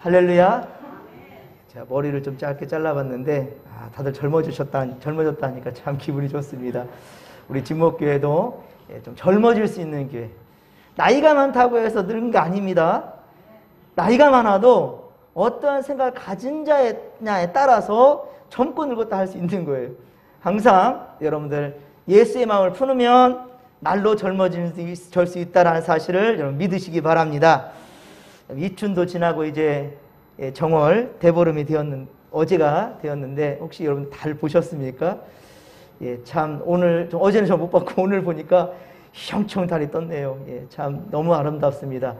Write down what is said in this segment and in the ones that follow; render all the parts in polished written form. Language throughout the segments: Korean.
할렐루야. 제가 머리를 좀 짧게 잘라봤는데 다들 젊어졌다 하니까 참 기분이 좋습니다. 우리 진목교회도 좀 젊어질 수 있는 교회. 나이가 많다고 해서 늙은 게 아닙니다. 나이가 많아도 어떠한 생각을 가진 자냐에 따라서 젊고 늙었다 할 수 있는 거예요. 항상 여러분들 예수의 마음을 품으면 날로 젊어질 수 있다는 사실을 여러분 믿으시기 바랍니다. 이춘도 지나고 이제 정월 대보름이 어제가 되었는데 혹시 여러분 달 보셨습니까? 참 오늘 어제는 저 못 봤고 오늘 보니까 형청 달이 떴네요. 참 너무 아름답습니다.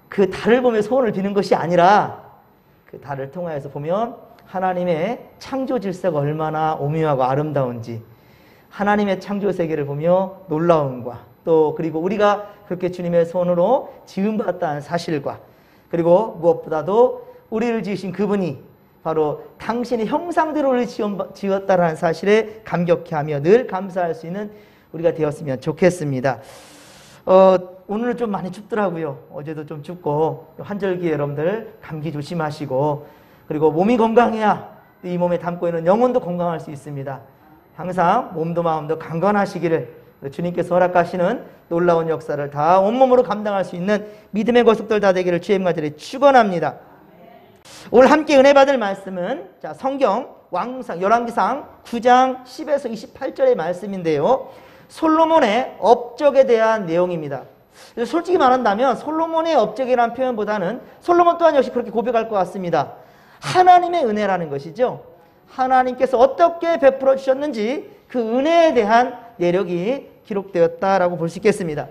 그 달을 보며 소원을 비는 것이 아니라 그 달을 통하여서 보면 하나님의 창조 질서가 얼마나 오묘하고 아름다운지, 하나님의 창조 세계를 보며 놀라움과 또 그리고 우리가 그렇게 주님의 손으로 지음받았다는 사실과 그리고 무엇보다도 우리를 지으신 그분이 바로 당신의 형상대로 우리를 지었다는 사실에 감격해하며 늘 감사할 수 있는 우리가 되었으면 좋겠습니다. 오늘은 좀 많이 춥더라고요. 어제도 좀 춥고 환절기에 여러분들 감기 조심하시고 그리고 몸이 건강해야 이 몸에 담고 있는 영혼도 건강할 수 있습니다. 항상 몸도 마음도 강건하시기를 주님께서 허락하시는 놀라운 역사를 다 온몸으로 감당할 수 있는 믿음의 거속들 다 되기를 주의 이름으로 축원합니다. 오늘 함께 은혜 받을 말씀은 성경 열왕기상 9장 10에서 28절의 말씀인데요. 솔로몬의 업적에 대한 내용입니다. 솔직히 말한다면 솔로몬의 업적이라는 표현보다는 솔로몬 또한 역시 그렇게 고백할 것 같습니다. 하나님의 은혜라는 것이죠. 하나님께서 어떻게 베풀어 주셨는지 그 은혜에 대한 내력이 기록되었다라고 볼 수 있겠습니다.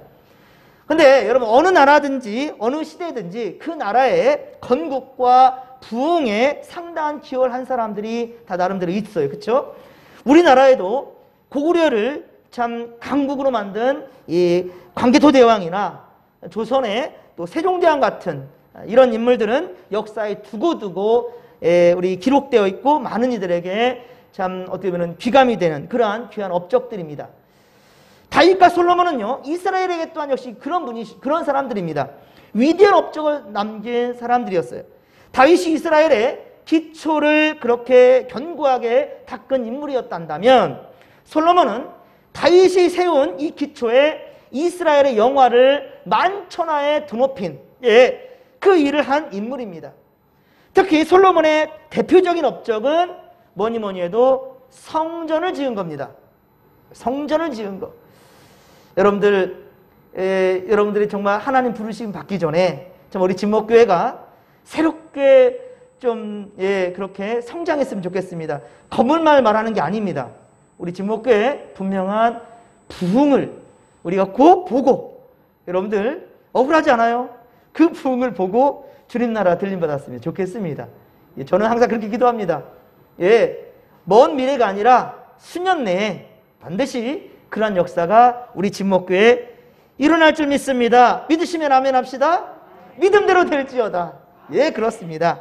근데 여러분 어느 나라든지 어느 시대든지 그 나라의 건국과 부흥에 상당한 기여를 한 사람들이 다 나름대로 있어요. 그렇죠? 우리나라에도 고구려를 참 강국으로 만든 이 광개토대왕이나 조선의 또 세종대왕 같은 이런 인물들은 역사에 두고두고 우리 기록되어 있고 많은 이들에게 참 어떻게 보면 귀감이 되는 그러한 귀한 업적들입니다. 다윗과 솔로몬은요 이스라엘에게 또한 역시 그런 사람들입니다. 위대한 업적을 남긴 사람들이었어요. 다윗이 이스라엘의 기초를 그렇게 견고하게 닦은 인물이었단다면 솔로몬은 다윗이 세운 이 기초에 이스라엘의 영화를 만천하에 드높인 그 일을 한 인물입니다. 특히 솔로몬의 대표적인 업적은 뭐니 해도 성전을 지은 겁니다. 성전을 지은 것. 여러분들이 정말 하나님 부르심 받기 전에 참 우리 진목교회가 새롭게 좀 그렇게 성장했으면 좋겠습니다. 건물만 말하는 게 아닙니다. 우리 진목교회 분명한 부흥을 우리가 꼭 보고 여러분들 억울하지 않아요? 그 부흥을 보고 주님 나라 들림받았으면 좋겠습니다. 저는 항상 그렇게 기도합니다. 먼 미래가 아니라 수년 내에 반드시 그러한 역사가 우리 진목교회에 일어날 줄 믿습니다. 믿으시면 아멘 합시다. 믿음대로 될지어다. 그렇습니다.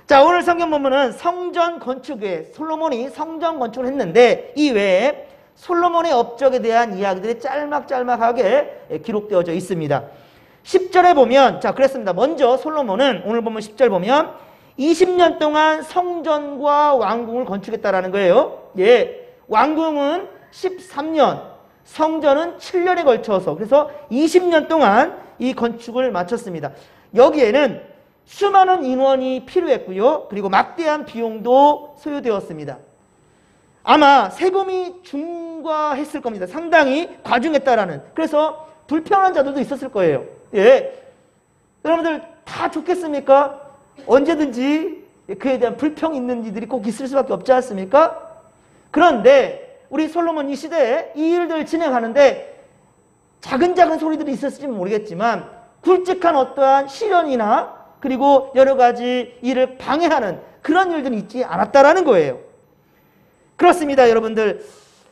자, 오늘 성경 본문은 성전 건축에 솔로몬이 성전 건축을 했는데 이 외에 솔로몬의 업적에 대한 이야기들이 짤막짤막하게 기록되어져 있습니다. 10절에 보면 그랬습니다. 먼저 솔로몬은 오늘 보면 10절 보면 20년 동안 성전과 왕궁을 건축했다라는 거예요. 왕궁은 13년, 성전은 7년에 걸쳐서 그래서 20년 동안 이 건축을 마쳤습니다. 여기에는 수많은 인원이 필요했고요. 그리고 막대한 비용도 소요되었습니다. 아마 세금이 중과했을 겁니다. 상당히 과중했다라는. 그래서 불평한 자들도 있었을 거예요. 여러분들 다 좋겠습니까? 언제든지 그에 대한 불평이 있는 이들이 꼭 있을 수밖에 없지 않습니까? 그런데 우리 솔로몬 이 시대에 이 일들을 진행하는데 작은 소리들이 있었을지는 모르겠지만 굵직한 어떠한 시련이나 그리고 여러 가지 일을 방해하는 그런 일들이 있지 않았다라는 거예요. 그렇습니다, 여러분들.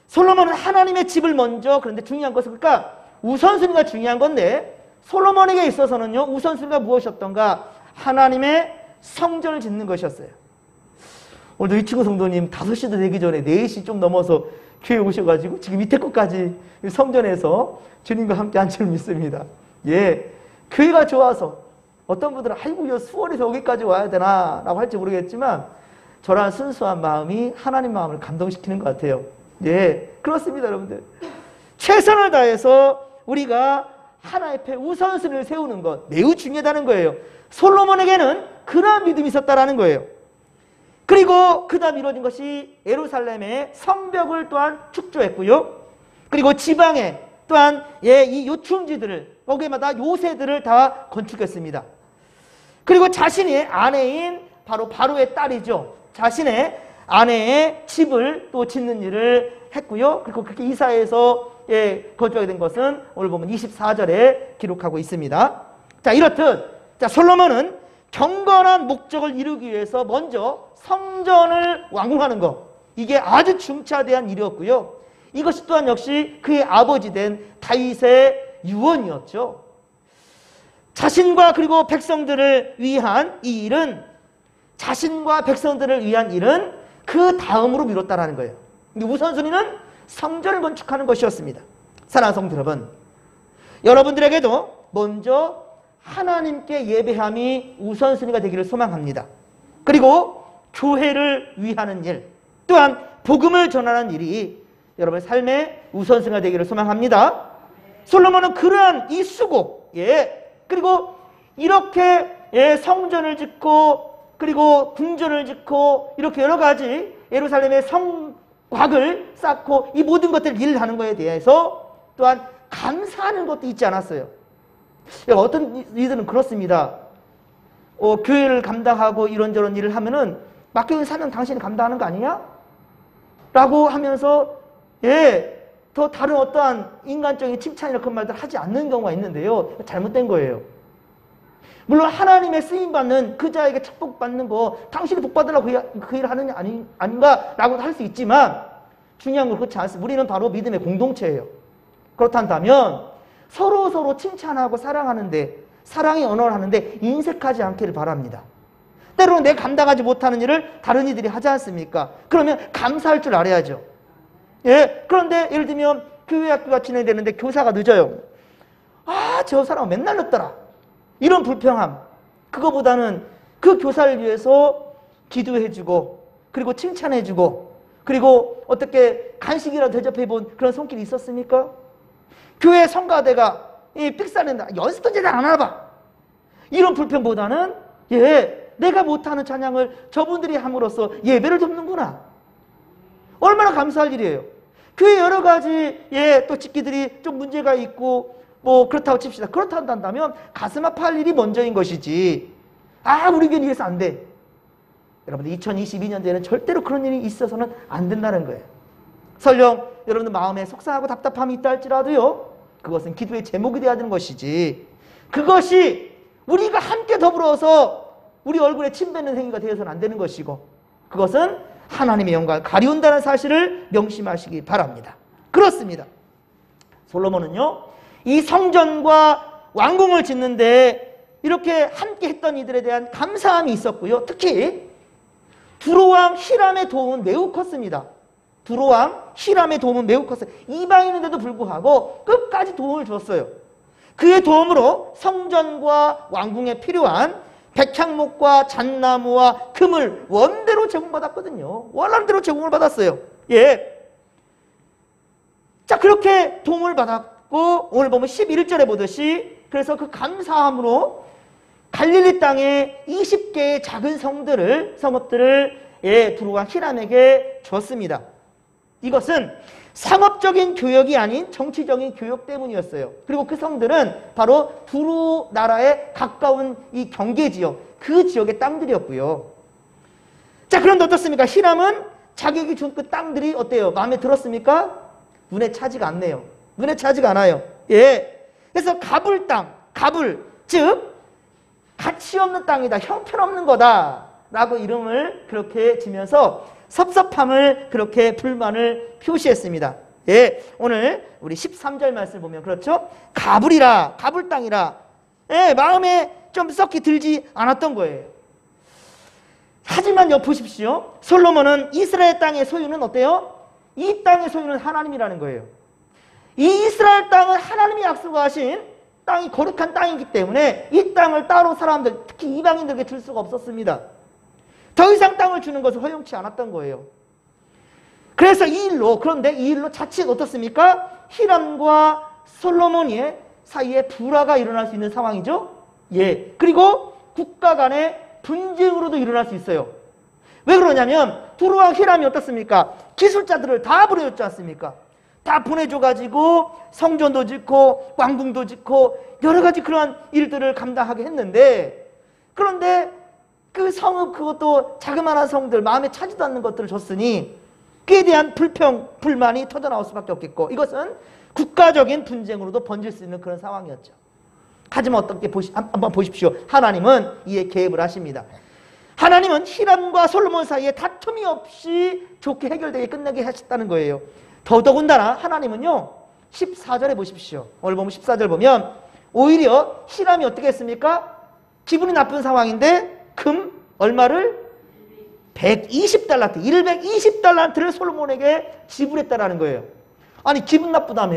솔로몬은 하나님의 집을 먼저, 그런데 중요한 것은 그러니까 우선순위가 중요한 건데 솔로몬에게 있어서는요 우선순위가 무엇이었던가? 하나님의 성전을 짓는 것이었어요. 오늘도 이치구 성도님 5시도 되기 전에 4시 좀 넘어서 교회 오셔가지고 지금 밑에 것까지 성전에서 주님과 함께 앉을 믿습니다. 교회가 좋아서 어떤 분들은 아이고 이 수원에서 여기까지 와야 되나 라고 할지 모르겠지만 저런 순수한 마음이 하나님 마음을 감동시키는 것 같아요. 예, 그렇습니다, 여러분들. 최선을 다해서 우리가 하나님 앞에 우선순위를 세우는 것 매우 중요하다는 거예요. 솔로몬에게는 그러한 믿음이 있었다라는 거예요. 그리고 그 다음 이루어진 것이 예루살렘의 성벽을 또한 축조했고요. 그리고 지방에 또한 이 요충지들을 거기마다 요새들을 다 건축했습니다. 그리고 자신의 아내인 바로의 딸이죠. 자신의 아내의 집을 또 짓는 일을 했고요. 그리고 그렇게 이사해서 거주하게 된 것은 오늘 보면 24절에 기록하고 있습니다. 자, 이렇듯 솔로몬은 경건한 목적을 이루기 위해서 먼저 성전을 완공하는 것, 이게 아주 중차대한 일이었고요. 이것이 또한 역시 그의 아버지 된 다윗의 유언이었죠. 자신과 그리고 백성들을 위한 이 일은, 자신과 백성들을 위한 일은 그 다음으로 미뤘다라는 거예요. 우선순위는 성전을 건축하는 것이었습니다. 사랑하는 성도 여러분, 여러분들에게도 먼저 하나님께 예배함이 우선순위가 되기를 소망합니다. 그리고 교회를 위하는 일, 또한 복음을 전하는 일이 여러분의 삶의 우선순위가 되기를 소망합니다. 솔로몬은 그러한 이 수고, 그리고 이렇게 성전을 짓고 그리고 궁전을 짓고 이렇게 여러 가지 예루살렘의 성곽을 쌓고 이 모든 것들을 일하는 것에 대해서 또한 감사하는 것도 있지 않았어요. 어떤 이들은 그렇습니다. 교회를 감당하고 이런저런 일을 하면은 맡겨진 사명 당신이 감당하는 거 아니냐? 라고 하면서 더 다른 어떠한 인간적인 칭찬이나 그런 말들 하지 않는 경우가 있는데요. 잘못된 거예요. 물론 하나님의 쓰임받는 그 자에게 축복받는 거 당신이 복받으려고 그 일을 하느냐 아닌가라고 할 수 있지만 중요한 건 그렇지 않습니다. 우리는 바로 믿음의 공동체예요. 그렇다면 서로 칭찬하고 사랑하는데, 사랑의 언어를 하는데 인색하지 않기를 바랍니다. 때로는 내가 감당하지 못하는 일을 다른 이들이 하지 않습니까? 그러면 감사할 줄 알아야죠. 그런데 예를 들면 교회 학교가 진행되는데 교사가 늦어요. 저 사람은 맨날 늦더라. 이런 불평함, 그거보다는 그 교사를 위해서 기도해주고 그리고 칭찬해주고 그리고 어떻게 간식이라도 대접해본 그런 손길이 있었습니까? 교회 성가대가 삑사낸다. 연습도 제대로 안 하나 봐. 이런 불평보다는 내가 못하는 찬양을 저분들이 함으로써 예배를 돕는구나. 얼마나 감사할 일이에요. 교회 여러 가지 또 집기들이 좀 문제가 있고 뭐 그렇다고 칩시다. 그렇다고 한다면 가슴 아파할 일이 먼저인 것이지. 우리 교회는 이래서 안 돼. 여러분들 2022년도에는 절대로 그런 일이 있어서는 안 된다는 거예요. 설령 여러분들 마음에 속상하고 답답함이 있다 할지라도요, 그것은 기도의 제목이 되어야 되는 것이지, 그것이 우리가 함께 더불어서 우리 얼굴에 침 뱉는 행위가 되어서는 안 되는 것이고, 그것은 하나님의 영광을 가리운다는 사실을 명심하시기 바랍니다. 그렇습니다. 솔로몬은요, 이 성전과 왕궁을 짓는데 이렇게 함께 했던 이들에 대한 감사함이 있었고요. 특히 두로왕 히람의 도움은 매우 컸습니다. 두로왕 히람의 도움은 매우 컸어요. 이방인인데도 불구하고 끝까지 도움을 줬어요. 그의 도움으로 성전과 왕궁에 필요한 백향목과 잣나무와 금을 원대로 제공받았거든요. 원하는 대로 제공을 받았어요. 자, 그렇게 도움을 받았고 오늘 보면 11절에 보듯이 그래서 그 감사함으로 갈릴리 땅에 20개의 작은 성읍들을 두로왕 히람에게 줬습니다. 이것은 상업적인 교역이 아닌 정치적인 교역 때문이었어요. 그리고 그 성들은 바로 두로 나라에 가까운 이 경계지역, 그 지역의 땅들이었고요. 자, 그런데 어떻습니까? 히람은 자기에게 준 그 땅들이 어때요? 마음에 들었습니까? 눈에 차지가 않네요. 눈에 차지가 않아요. 그래서 가불 땅, 즉 가치 없는 땅이다, 형편없는 거다 라고 이름을 그렇게 지면서 섭섭함을, 그렇게 불만을 표시했습니다. 오늘 우리 13절 말씀을 보면 그렇죠? 가불이라, 가불 땅이라, 마음에 좀 썩히 들지 않았던 거예요. 하지만 보십시오. 솔로몬은 이스라엘 땅의 소유는 어때요? 이 땅의 소유는 하나님이라는 거예요. 이 이스라엘 땅은 하나님이 약속하신 땅이 거룩한 땅이기 때문에 이 땅을 따로 사람들, 특히 이방인들에게 줄 수가 없었습니다. 더 이상 땅을 주는 것을 허용치 않았던 거예요. 그래서 그런데 이 일로 자칫 어떻습니까? 히람과 솔로몬의 사이에 불화가 일어날 수 있는 상황이죠. 예. 그리고 국가 간의 분쟁으로도 일어날 수 있어요. 왜 그러냐면 두루와 히람이 어떻습니까? 기술자들을 다 보내줬지 않습니까? 다 보내줘가지고 성전도 짓고 왕궁도 짓고 여러 가지 그러한 일들을 감당하게 했는데, 그런데 그 성읍, 그것도 자그마한 성들, 마음에 차지도 않는 것들을 줬으니 그에 대한 불만이 터져나올 수밖에 없겠고, 이것은 국가적인 분쟁으로도 번질 수 있는 그런 상황이었죠. 하지만 어떻게 한번 보십시오. 하나님은 이에 개입을 하십니다. 하나님은 히람과 솔로몬 사이에 다툼이 없이 좋게 해결되게 끝내게 하셨다는 거예요. 더더군다나 하나님은요, 14절에 보십시오. 오늘 보면 14절 보면 오히려 히람이 어떻게 했습니까? 기분이 나쁜 상황인데 금 얼마를? 120달란트, 120달란트를 솔로몬에게 지불했다라는 거예요. 아니, 기분 나쁘다며.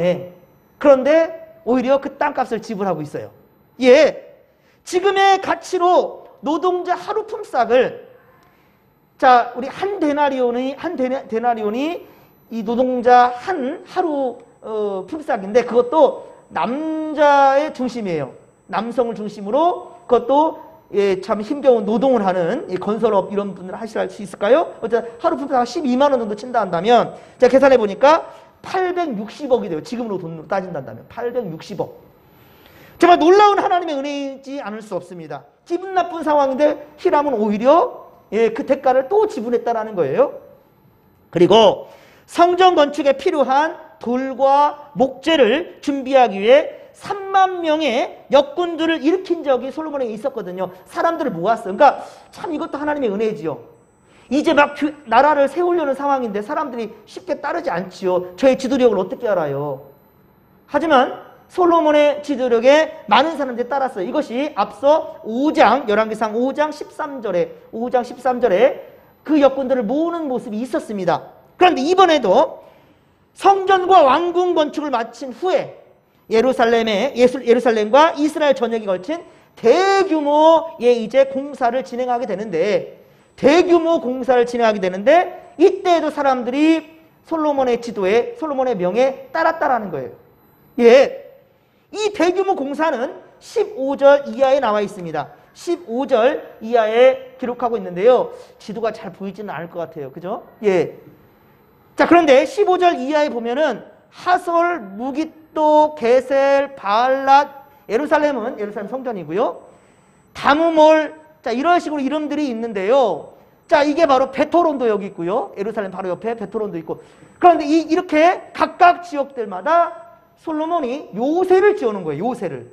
그런데 오히려 그 땅값을 지불하고 있어요. 예, 지금의 가치로 노동자 하루 품삯을, 자, 우리 한 데나리온이 이 노동자 한 하루 품삯인데, 그것도 남자의 중심이에요. 남성을 중심으로, 그것도 예, 참 힘겨운 노동을 하는 이 건설업 이런 분들 하실 수 있을까요? 어쨌든 하루 품삯 12만 원 정도 친다 한다면, 제가 계산해 보니까 860억이 돼요. 지금으로 돈으로 따진다면 860억. 정말 놀라운 하나님의 은혜이지 않을 수 없습니다. 기분 나쁜 상황인데 히람은 오히려 예, 그 대가를 또 지불했다라는 거예요. 그리고 성전 건축에 필요한 돌과 목재를 준비하기 위해 3만 명의 역군들을 일으킨 적이 솔로몬에게 있었거든요. 사람들을 모았어요. 그러니까 참 이것도 하나님의 은혜지요. 이제 막 나라를 세우려는 상황인데 사람들이 쉽게 따르지 않지요. 저의 지도력을 어떻게 알아요? 하지만 솔로몬의 지도력에 많은 사람들이 따랐어요. 이것이 앞서 5장, 열왕기상 5장 13절에 그 역군들을 모으는 모습이 있었습니다. 그런데 이번에도 성전과 왕궁 건축을 마친 후에 예루살렘과 이스라엘 전역에 걸친 대규모의 이제 공사를 진행하게 되는데, 이때에도 사람들이 솔로몬의 지도에, 솔로몬의 명에 따랐다라는 거예요. 예. 이 대규모 공사는 15절 이하에 나와 있습니다. 15절 이하에 기록하고 있는데요. 지도가 잘 보이지는 않을 것 같아요. 그죠? 예. 자, 그런데 15절 이하에 보면은 하솔, 무깃도, 게셀, 바알랏, 예루살렘 성전이고요. 다무몰, 자, 이런 식으로 이름들이 있는데요. 자, 이게 바로 베토론도 여기 있고요. 예루살렘 바로 옆에 베토론도 있고. 그런데 이렇게 각각 지역들마다 솔로몬이 요새를 지어놓은 거예요. 요새를.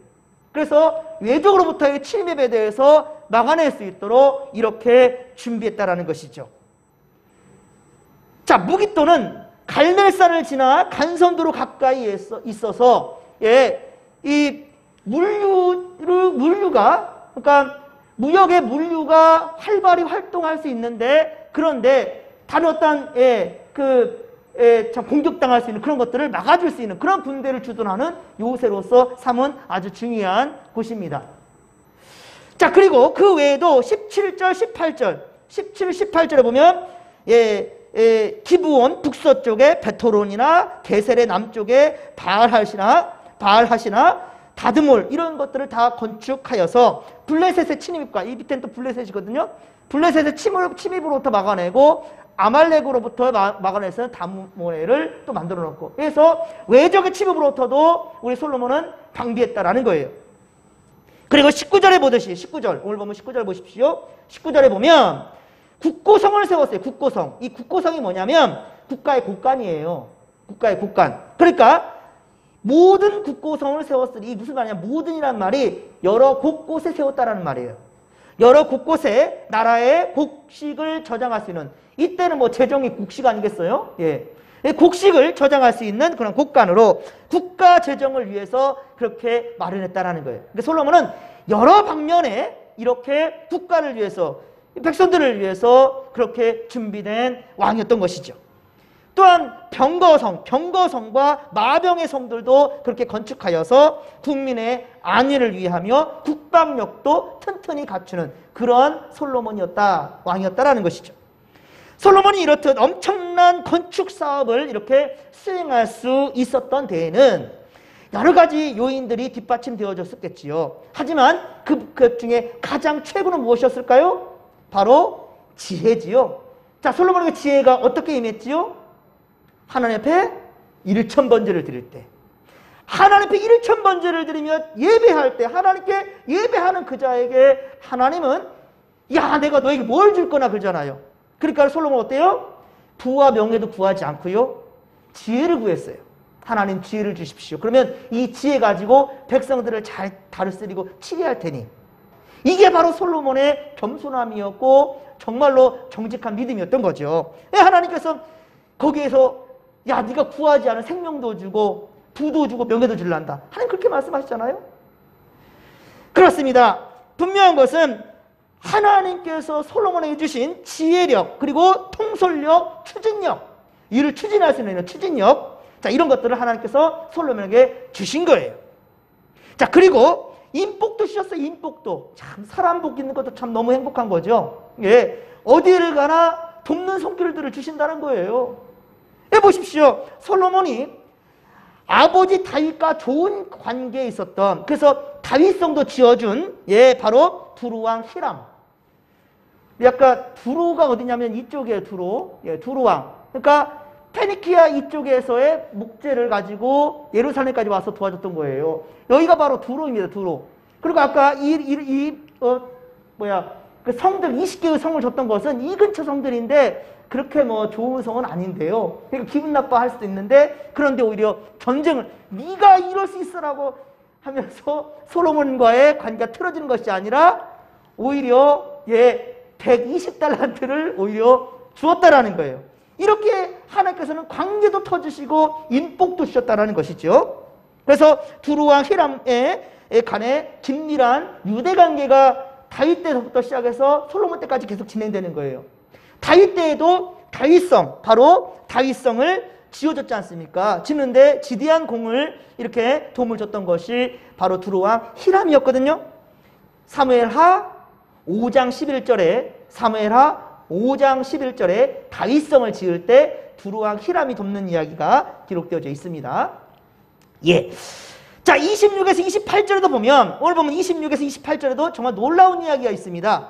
그래서 외적으로부터의 침입에 대해서 막아낼 수 있도록 이렇게 준비했다라는 것이죠. 자, 무깃도는 갈멜산을 지나 간선도로 가까이 있어서, 예, 이 물류가, 그러니까 무역의 물류가 활발히 활동할 수 있는데, 그런데 다른 어떤, 참 공격당할 수 있는 그런 것들을 막아줄 수 있는 그런 군대를 주둔하는 요새로서 삼은 아주 중요한 곳입니다. 자, 그리고 그 외에도 17절, 18절에 보면, 기브온 북서쪽에 베토론이나 게셀의 남쪽에 바알핫이나 다드몰 이런 것들을 다 건축하여서 블레셋의 침입과, 이 밑에는 또 블레셋이거든요. 블레셋의 침입으로부터 막아내고 아말렉으로부터 막아내서 다무모레를 또 만들어 놓고, 그래서 외적의 침입으로부터도 우리 솔로몬은 방비했다라는 거예요. 그리고 19절에 보듯이, 19절, 오늘 보면 19절 보십시오. 19절에 보면 국고성을 세웠어요. 국고성. 이 국고성이 뭐냐면 국가의 곳간이에요. 국가의 곳간. 그러니까 모든 국고성을 세웠으니, 이 무슨 말이냐, 모든이란 말이 여러 곳곳에 세웠다라는 말이에요. 여러 곳곳에 나라의 곡식을 저장할 수 있는, 이때는 뭐 재정이 곡식 아니겠어요? 예. 곡식을 저장할 수 있는 그런 곳간으로 국가 재정을 위해서 그렇게 마련했다라는 거예요. 그러니까 솔로몬은 여러 방면에 이렇게 국가를 위해서, 백성들을 위해서 그렇게 준비된 왕이었던 것이죠. 또한 병거성과 마병의 성들도 그렇게 건축하여서 국민의 안위를 위하며 국방력도 튼튼히 갖추는 그런 솔로몬이었다, 왕이었다라는 것이죠. 솔로몬이 이렇듯 엄청난 건축 사업을 이렇게 수행할 수 있었던 데에는 여러 가지 요인들이 뒷받침되어졌었겠지요. 하지만 그 중에 가장 최고는 무엇이었을까요? 바로 지혜지요. 자, 솔로몬의 지혜가 어떻게 임했지요? 하나님 앞에 1,000번제를 드릴 때, 하나님 앞에 1,000번제를 드리며 예배할 때, 하나님께 예배하는 그 자에게 하나님은 야, 내가 너에게 뭘 줄 거나 그러잖아요. 그러니까 솔로몬 어때요? 부와 명예도 구하지 않고요, 지혜를 구했어요. 하나님 지혜를 주십시오. 그러면 이 지혜 가지고 백성들을 잘 다스리고 치리할 테니. 이게 바로 솔로몬의 겸손함이었고 정말로 정직한 믿음이었던 거죠. 하나님께서 거기에서 야, 네가 구하지 않은 생명도 주고 부도 주고 명예도 줄란다. 하나님 그렇게 말씀하셨잖아요. 그렇습니다. 분명한 것은 하나님께서 솔로몬에게 주신 지혜력, 그리고 통솔력, 추진력, 일을 추진할 수 있는 추진력, 자, 이런 것들을 하나님께서 솔로몬에게 주신 거예요. 자, 그리고 인복도 주셨어요. 인복도. 참 사람 복 있는 것도 참 너무 행복한 거죠. 예, 어디를 가나 돕는 손길들을 주신다는 거예요. 예, 보십시오. 솔로몬이 아버지 다윗과 좋은 관계에 있었던, 그래서 다윗성도 지어준, 예, 바로 두루왕 히람. 약간 두루가 어디냐면 이쪽에 두루, 예, 두루왕. 그러니까 페니키아 이쪽에서의 목재를 가지고 예루살렘까지 와서 도와줬던 거예요. 여기가 바로 두루입니다. 두루. 그리고 아까 그 성들 20개의 성을 줬던 것은 이 근처 성들인데 그렇게 뭐 좋은 성은 아닌데요. 그러니까 기분 나빠할 수도 있는데, 그런데 오히려 전쟁을 네가 이럴 수 있어라고 하면서 솔로몬과의 관계가 틀어지는 것이 아니라 오히려 120달란트를 오히려 주었다라는 거예요. 이렇게 하나님께서는 관계도 터주시고 인복도 주셨다라는 것이죠. 그래서 두루왕 히람에 간에 긴밀한 유대 관계가 다윗 때부터 시작해서 솔로몬 때까지 계속 진행되는 거예요. 다윗 때에도 다윗성, 바로 다윗성을 지어줬지 않습니까? 짓는데 지대한 공을 이렇게 도움을 줬던 것이 바로 두루왕 히람이었거든요. 사무엘하 5장 11절에 다윗성을 지을 때 두루왕 히람이 돕는 이야기가 기록되어져 있습니다. 예. 자, 26에서 28절에도 보면, 오늘 보면 26에서 28절에도 정말 놀라운 이야기가 있습니다.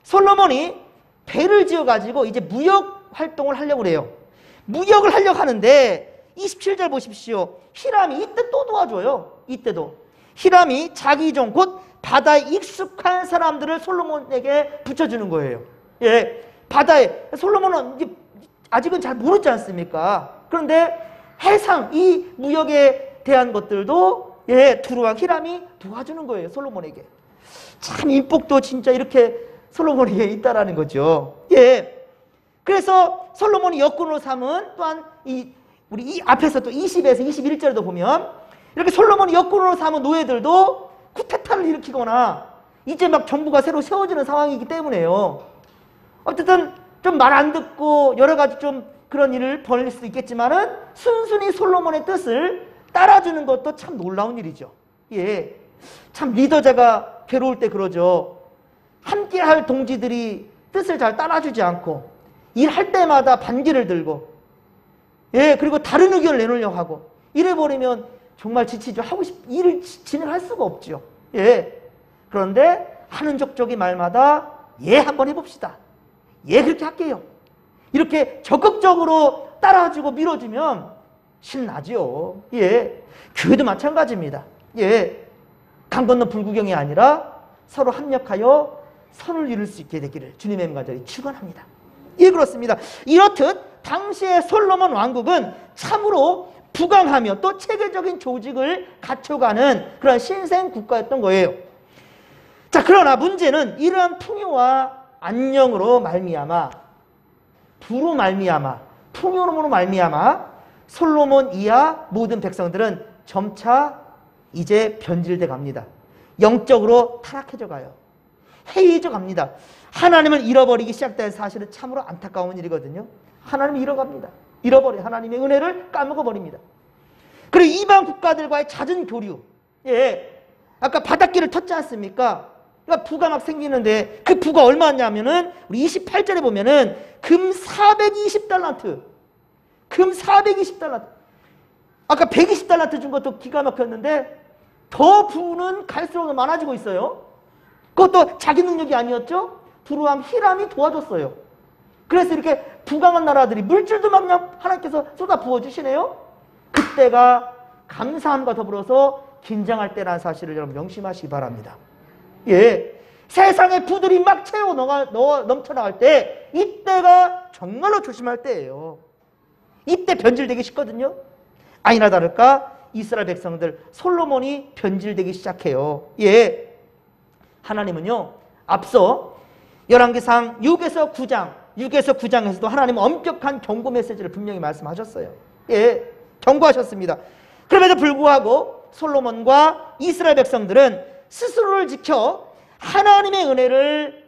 솔로몬이 배를 지어가지고 이제 무역 활동을 하려고 그래요. 무역을 하려고 하는데 27절 보십시오. 히람이 이때 또 도와줘요. 이때도. 히람이 자기 종, 곧 바다에 익숙한 사람들을 솔로몬에게 붙여주는 거예요. 예, 바다에. 솔로몬은 이제 아직은 잘 모르지 않습니까? 그런데 해상, 이 무역에 대한 것들도 두루왕 히람이 도와주는 거예요. 솔로몬에게. 참 인복도 진짜 이렇게 솔로몬에게 있다라는 거죠. 예. 그래서 솔로몬이 역군으로 삼은 또한 우리 이 앞에서 또 20에서 21절에도 보면 이렇게 솔로몬이 역군으로 삼은 노예들도 쿠데타를 일으키거나 이제 막 정부가 새로 세워지는 상황이기 때문에요. 어쨌든 좀 말 안 듣고 여러 가지 좀 그런 일을 벌일 수도 있겠지만은 순순히 솔로몬의 뜻을 따라주는 것도 참 놀라운 일이죠. 예. 참 리더자가 괴로울 때 그러죠. 함께 할 동지들이 뜻을 잘 따라주지 않고 일할 때마다 반기를 들고, 예, 그리고 다른 의견을 내놓으려고 하고 이래버리면 정말 지치죠. 일을 진행할 수가 없죠. 예. 그런데 하는 족족이 말마다 예, 한번 해봅시다. 예, 그렇게 할게요. 이렇게 적극적으로 따라주고 밀어주면 신나죠. 예. 교회도 마찬가지입니다. 예. 강 건너 불구경이 아니라 서로 합력하여 선을 이룰 수 있게 되기를 주님의 간절히 축원합니다. 예, 그렇습니다. 이렇듯 당시의 솔로몬 왕국은 참으로 부강하며 또 체계적인 조직을 갖춰가는 그런 신생 국가였던 거예요. 자, 그러나 문제는 이러한 풍요와 안녕으로 말미암아, 풍요로움으로 말미암아 솔로몬 이하 모든 백성들은 점차 이제 변질돼 갑니다. 영적으로 타락해져 가요. 해이해져 갑니다. 하나님을 잃어버리기 시작된 사실은 참으로 안타까운 일이거든요. 하나님을 잃어갑니다. 잃어버려. 하나님의 은혜를 까먹어버립니다. 그리고 이방 국가들과의 잦은 교류. 예. 아까 바닷길을 텄지 않습니까? 그러니까 부가 막 생기는데 그 부가 얼마냐면은 우리 28절에 보면은 금 420달란트. 금 420달란트. 아까 120달란트 준 것도 기가 막혔는데 더 부는 갈수록 많아지고 있어요. 그것도 자기 능력이 아니었죠? 두루함, 히람이 도와줬어요. 그래서 이렇게 부강한 나라들이 물질도 막 그냥 하나님께서 쏟아 부어주시네요. 그때가 감사함과 더불어서 긴장할 때라는 사실을 여러분 명심하시기 바랍니다. 예, 세상의 부들이 막 채워 넘쳐나갈 때 이때가 정말로 조심할 때예요. 이때 변질되기 쉽거든요. 아니나 다를까 이스라엘 백성들 솔로몬이 변질되기 시작해요. 예, 하나님은요 앞서 열왕기상 6에서 9장에서도 하나님은 엄격한 경고 메시지를 분명히 말씀하셨어요. 예, 경고하셨습니다. 그럼에도 불구하고 솔로몬과 이스라엘 백성들은 스스로를 지켜 하나님의 은혜를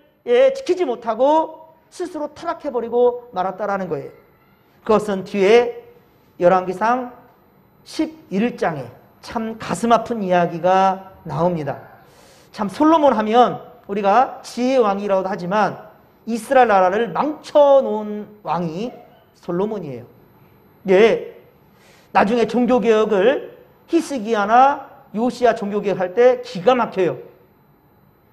지키지 못하고 스스로 타락해버리고 말았다라는 거예요. 그것은 뒤에 열왕기상 11장에 참 가슴 아픈 이야기가 나옵니다. 참 솔로몬 하면 우리가 지혜의 왕이라고도 하지만 이스라엘 나라를 망쳐놓은 왕이 솔로몬이에요. 예, 나중에 종교개혁을 히스기야나 요시야 종교개혁할 때 기가 막혀요.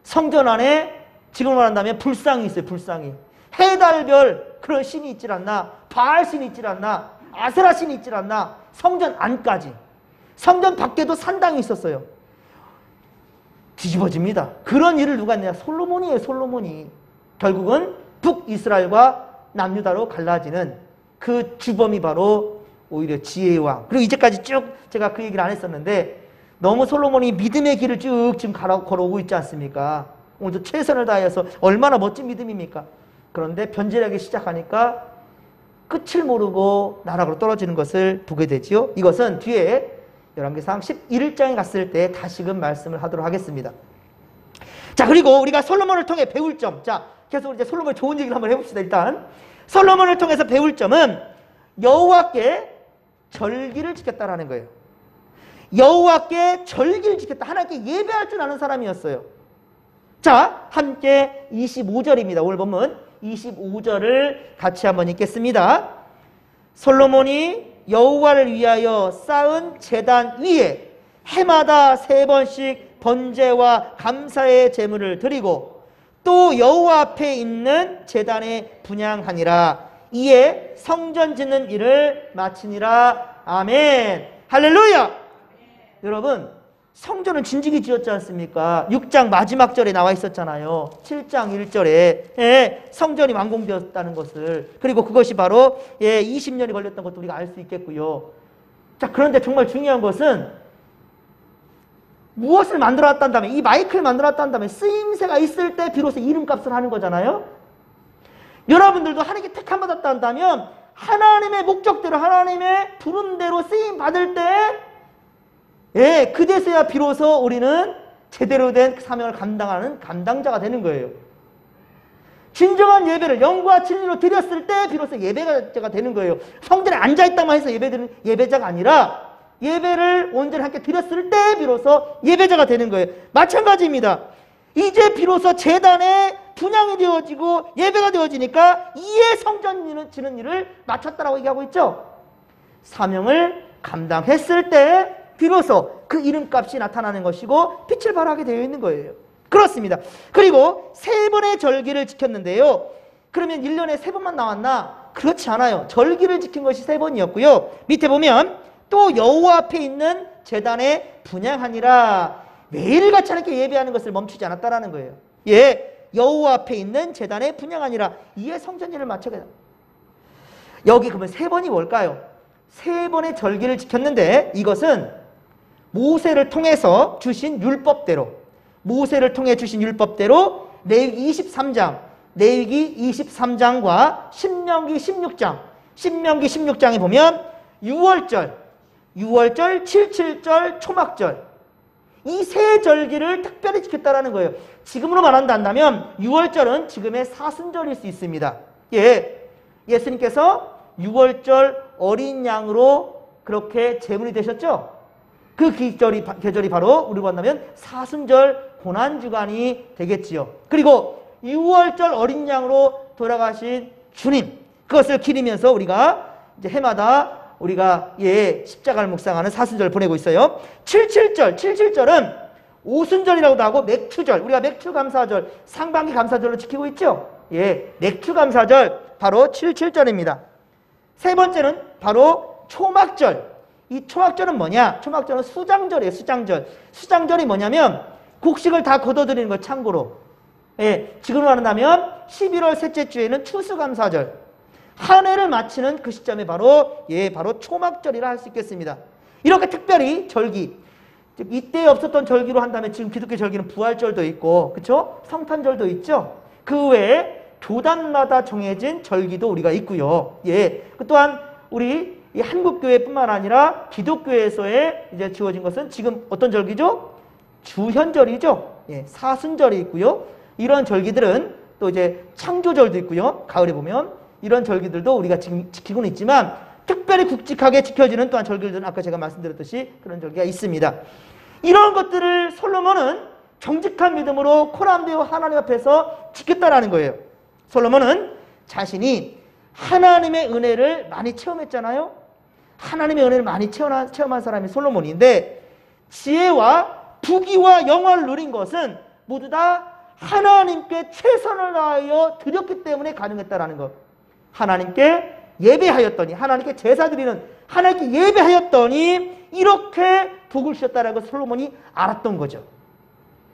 성전 안에 지금 말한다면 불상이 있어요. 불상이. 해달별 그런 신이 있질 않나, 바알 신이 있질 않나, 아세라 신이 있질 않나, 성전 안까지. 성전 밖에도 산당이 있었어요. 뒤집어집니다. 그런 일을 누가 했냐? 솔로몬이에요. 솔로몬이. 결국은 북이스라엘과 남유다로 갈라지는 그 주범이 바로 오히려 지혜의 왕. 그리고 이제까지 쭉 제가 그 얘기를 안 했었는데 너무 솔로몬이 믿음의 길을 쭉 지금 걸어오고 있지 않습니까? 오늘도 최선을 다해서 얼마나 멋진 믿음입니까? 그런데 변질하기 시작하니까 끝을 모르고 나락으로 떨어지는 것을 보게 되지요. 이것은 뒤에 열왕기상 11장에 갔을 때 다시금 말씀을 하도록 하겠습니다. 자, 그리고 우리가 솔로몬을 통해 배울 점. 자, 계속 이제 솔로몬의 좋은 얘기를 한번 해봅시다. 일단 솔로몬을 통해서 배울 점은 여호와께 절기를 지켰다라는 거예요. 여호와께 절기를 지켰다. 하나님께 예배할 줄 아는 사람이었어요. 자, 함께 25절입니다. 오늘 보면 25절을 같이 한번 읽겠습니다. 솔로몬이 여호와를 위하여 쌓은 제단 위에 해마다 3번씩 번제와 감사의 제물을 드리고 또 여호와 앞에 있는 제단에 분향하니라. 이에 성전 짓는 일을 마치니라. 아멘. 할렐루야. 아멘. 여러분, 성전은 진지게 지었지 않습니까? 6장 마지막 절에 나와 있었잖아요. 7장 1절에 성전이 완공되었다는 것을. 그리고 그것이 바로 20년이 걸렸던 것도 우리가 알 수 있겠고요. 자, 그런데 정말 중요한 것은 무엇을 만들어놨다면, 이 마이크를 만들어놨다면 쓰임새가 있을 때 비로소 이름값을 하는 거잖아요. 여러분들도 하나님께 택함받았다 한다면 하나님의 목적대로 하나님의 부름대로 쓰임받을 때 그제서야 비로소 우리는 제대로 된 사명을 감당하는 감당자가 되는 거예요. 진정한 예배를 영과 진리로 드렸을 때 비로소 예배자가 되는 거예요. 성전에 앉아있다만 해서 예배드리는 예배자가 아니라 예배를 온전히 함께 드렸을 때 비로소 예배자가 되는 거예요. 마찬가지입니다. 이제 비로소 제단에 분향이 되어지고 예배가 되어지니까 이에 성전 지는 일을 마쳤다라고 얘기하고 있죠. 사명을 감당했을 때 비로소 그 이름값이 나타나는 것이고 빛을 발하게 되어 있는 거예요. 그렇습니다. 그리고 3번의 절기를 지켰는데요. 그러면 1년에 3번만 나왔나? 그렇지 않아요. 절기를 지킨 것이 3번이었고요. 밑에 보면 또 여호와 앞에 있는 제단에 분향하니라. 매일같이 하나님께 예배하는 것을 멈추지 않았다라는 거예요. 여호와 앞에 있는 제단에 분향하니라. 이에 성전일을 마쳐야. 여기 그러면 3번이 뭘까요? 3번의 절기를 지켰는데 이것은 모세를 통해서 주신 율법대로, 모세를 통해 주신 율법대로 레위기 23장과 신명기 16장에 보면 6월절, 7.7절, 초막절 이 3절기를 특별히 지켰다라는 거예요. 지금으로 말한다면 6월절은 지금의 사순절일 수 있습니다. 예수님께서 6월절 어린 양으로 그렇게 제물이 되셨죠? 그 계절이 바로 우리로 본다면 사순절 고난주간이 되겠지요. 그리고 6월절 어린 양으로 돌아가신 주님, 그것을 기리면서 우리가 이제 해마다 우리가 십자가를 묵상하는 사순절을 보내고 있어요. 77절은 오순절이라고도 하고 맥추절, 우리가 맥추감사절, 상반기 감사절로 지키고 있죠. 맥추감사절 바로 77절입니다. 세 번째는 바로 초막절. 이 초막절은 뭐냐? 초막절은 수장절이에요. 수장절이 뭐냐면 곡식을 다 걷어들이는 거, 참고로. 지금으로 말한다면 11월 셋째 주에는 추수감사절. 한 해를 마치는 그 시점에 바로 초막절이라 할 수 있겠습니다. 이렇게 특별히 절기, 이때 없었던 절기로 한다면 지금 기독교 절기는 부활절도 있고, 그렇죠? 성탄절도 있죠. 그 외에 교단마다 정해진 절기도 우리가 있고요. 또한 우리 이 한국교회뿐만 아니라 기독교에서의 이제 지어진 것은 지금 어떤 절기죠? 주현절이죠. 사순절이 있고요. 이런 절기들은 또 이제 창조절도 있고요. 가을에 보면 이런 절기들도 우리가 지금 지키고는 있지만 특별히 굵직하게 지켜지는 또한 절기들은 아까 제가 말씀드렸듯이 그런 절기가 있습니다. 이런 것들을 솔로몬은 정직한 믿음으로 코란되어 하나님 앞에서 지켰다라는 거예요. 솔로몬은 자신이 하나님의 은혜를 많이 체험했잖아요. 하나님의 은혜를 많이 체험한 사람이 솔로몬인데, 지혜와 부귀와 영화를 누린 것은 모두 다 하나님께 최선을 다하여 드렸기 때문에 가능했다라는 것. 하나님께 예배하였더니, 하나님께 제사 드리는, 하나님께 예배하였더니 이렇게 복을 주셨다라고 솔로몬이 알았던 거죠.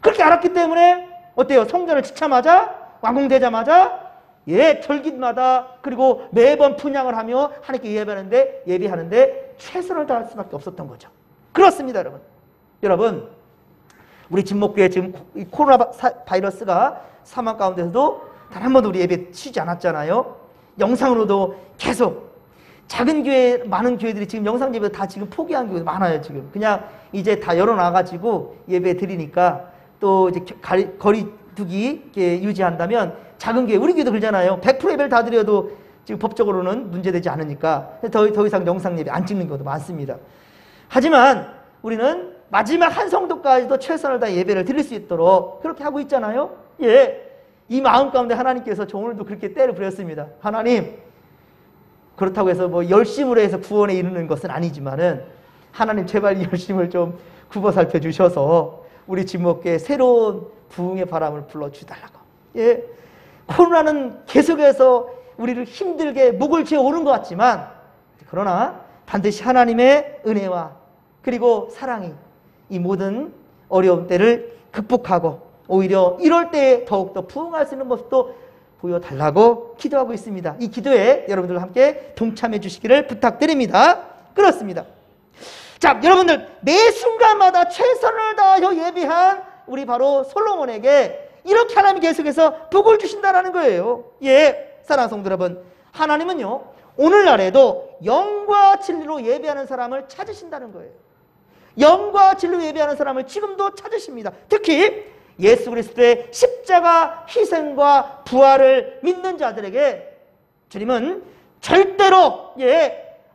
그렇게 알았기 때문에 어때요? 성전을 짓자마자, 완공되자마자 절기마다, 그리고 매번 분향을 하며 하나님께 예배하는데 최선을 다할 수밖에 없었던 거죠. 그렇습니다, 여러분. 여러분, 우리 진목교회 지금 이 코로나 바이러스가 사망 가운데서도 단 한 번도 우리 예배 쉬지 않았잖아요. 영상으로도 계속 작은 교회, 많은 교회들이 지금 영상 예배 다 지금 포기한 교회도 많아요. 지금 그냥 이제 다 열어놔가지고 예배 드리니까, 또 이제 거리두기 유지한다면 작은 교회, 우리 교회도 그러잖아요. 100% 예배를 다 드려도 지금 법적으로는 문제되지 않으니까 더 이상 영상 예배 안 찍는 경우도 많습니다. 하지만 우리는 마지막 한 성도까지도 최선을 다해 예배를 드릴 수 있도록 그렇게 하고 있잖아요. 이 마음 가운데 하나님께서 오늘도 그렇게 때를 부렸습니다. 하나님, 그렇다고 해서 뭐 열심으로 해서 구원에 이르는 것은 아니지만은 하나님 제발 이 열심을 좀 굽어 살펴 주셔서 우리 진목교에 새로운 부흥의 바람을 불러주달라고. 코로나는 계속해서 우리를 힘들게 목을 죄어 오른 것 같지만, 그러나 반드시 하나님의 은혜와 그리고 사랑이 이 모든 어려운 때를 극복하고 오히려 이럴 때에 더욱더 부흥할 수 있는 모습도 보여달라고 기도하고 있습니다. 이 기도에 여러분들 함께 동참해 주시기를 부탁드립니다. 그렇습니다. 자, 여러분들 매 순간마다 최선을 다하여 예배한 우리 바로 솔로몬에게 이렇게 하나님이 계속해서 복을 주신다는 거예요. 사랑하는 성도 여러분, 하나님은요 오늘날에도 영과 진리로 예배하는 사람을 찾으신다는 거예요. 영과 진리로 예배하는 사람을 지금도 찾으십니다. 특히 예수 그리스도의 십자가 희생과 부활을 믿는 자들에게 주님은 절대로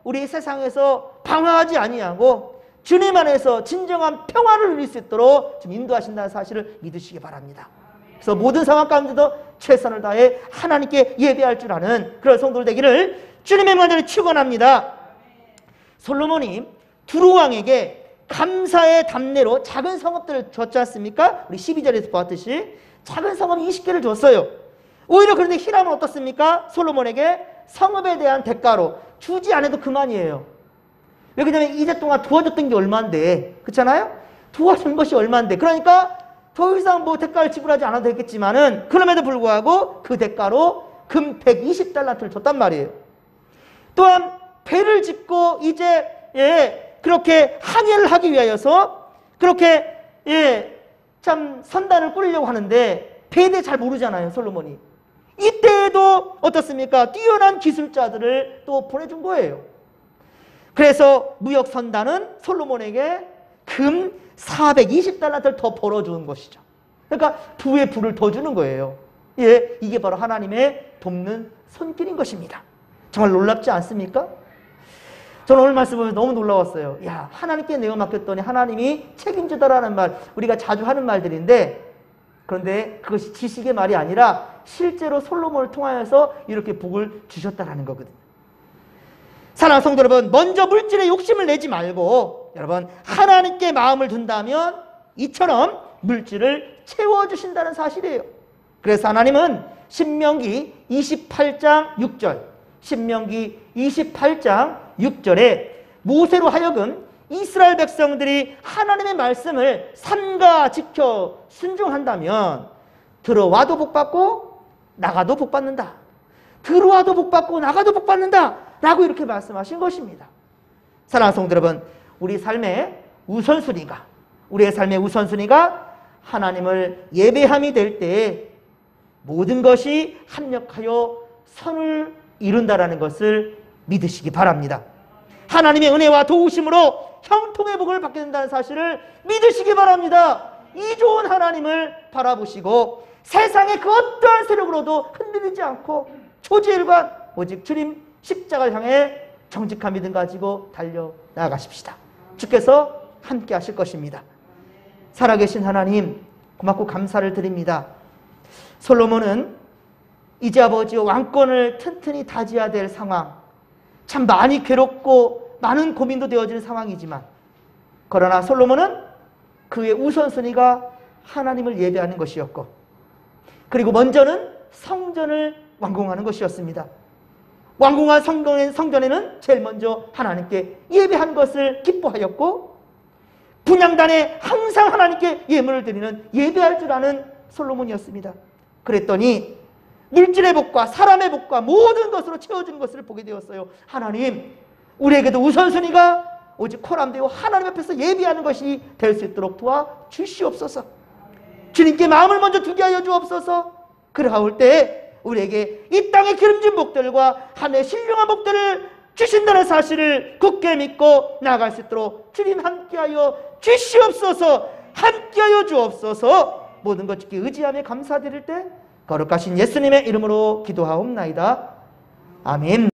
우리 세상에서 방황하지 아니하고 주님 안에서 진정한 평화를 누릴 수 있도록 좀 인도하신다는 사실을 믿으시기 바랍니다. 그래서 모든 상황 가운데도 최선을 다해 하나님께 예배할 줄 아는 그런 성도들 되기를 주님의 만전에 축원합니다. 솔로몬이 두루왕에게 감사의 답례로 작은 성읍들을 줬지 않습니까? 우리 12절에서 보았듯이 작은 성읍 20개를 줬어요. 오히려 그런데 히람은 어떻습니까? 솔로몬에게 성읍에 대한 대가로 주지 않아도 그만이에요. 왜 그러냐면 이제 동안 도와줬던 게 얼만데, 그렇잖아요? 도와준 것이 얼만데, 그러니까 더 이상 뭐 대가를 지불하지 않아도 되겠지만은 그럼에도 불구하고 그 대가로 금 120달란트를 줬단 말이에요. 또한 배를 짓고 이제 그렇게 항해를 하기 위하여서 그렇게 참 선단을 꾸리려고 하는데 배에 대해 잘 모르잖아요, 솔로몬이. 이때에도 어떻습니까? 뛰어난 기술자들을 또 보내준 거예요. 그래서 무역 선단은 솔로몬에게 금 420달란트를 더 벌어주는 것이죠. 그러니까 부의 부를 더 주는 거예요. 이게 바로 하나님의 돕는 손길인 것입니다. 정말 놀랍지 않습니까? 저는 오늘 말씀 보면서 너무 놀라웠어요. 야, 하나님께 내어 맡겼더니 하나님이 책임지더라는 말, 우리가 자주 하는 말들인데, 그런데 그것이 지식의 말이 아니라 실제로 솔로몬을 통하여서 이렇게 복을 주셨다라는 거거든요. 사랑하는 성도 여러분, 먼저 물질에 욕심을 내지 말고 여러분 하나님께 마음을 둔다면 이처럼 물질을 채워주신다는 사실이에요. 그래서 하나님은 신명기 28장 6절, 신명기 28장 6절에 모세로 하여금 이스라엘 백성들이 하나님의 말씀을 삼가 지켜 순종한다면 들어와도 복받고 나가도 복받는다. 들어와도 복받고 나가도 복받는다 라고 이렇게 말씀하신 것입니다. 사랑하는 성도 여러분, 우리의 삶의 우선순위가 하나님을 예배함이 될 때 모든 것이 합력하여 선을 이룬다라는 것을 믿으시기 바랍니다. 하나님의 은혜와 도우심으로 형통의 복을 받게 된다는 사실을 믿으시기 바랍니다. 이 좋은 하나님을 바라보시고 세상의 그 어떠한 세력으로도 흔들리지 않고 초지일관 오직 주님 십자가를 향해 정직한 믿음 가지고 달려나가십시다. 주께서 함께 하실 것입니다. 살아계신 하나님 고맙고 감사를 드립니다. 솔로몬은 이제 아버지와 왕권을 튼튼히 다져야 될 상황, 참 많이 괴롭고 많은 고민도 되어지는 상황이지만 그러나 솔로몬은 그의 우선순위가 하나님을 예배하는 것이었고 그리고 먼저는 성전을 완공하는 것이었습니다. 완공한 성전에는 제일 먼저 하나님께 예배한 것을 기뻐하였고 분향단에 항상 하나님께 예물을 드리는 예배할 줄 아는 솔로몬이었습니다. 그랬더니 물질의 복과 사람의 복과 모든 것으로 채워주는 것을 보게 되었어요. 하나님, 우리에게도 우선순위가 오직 코람되어 하나님 앞에서 예배하는 것이 될 수 있도록 도와주시옵소서. 주님께 마음을 먼저 두게 하여 주옵소서. 그러할 때 우리에게 이 땅의 기름진 복들과 하늘의 신령한 복들을 주신다는 사실을 굳게 믿고 나아갈 수 있도록 주님 함께하여 주시옵소서. 함께하여 주옵소서. 모든 것 주께 의지하며 감사드릴 때 거룩하신 예수님의 이름으로 기도하옵나이다. 아멘.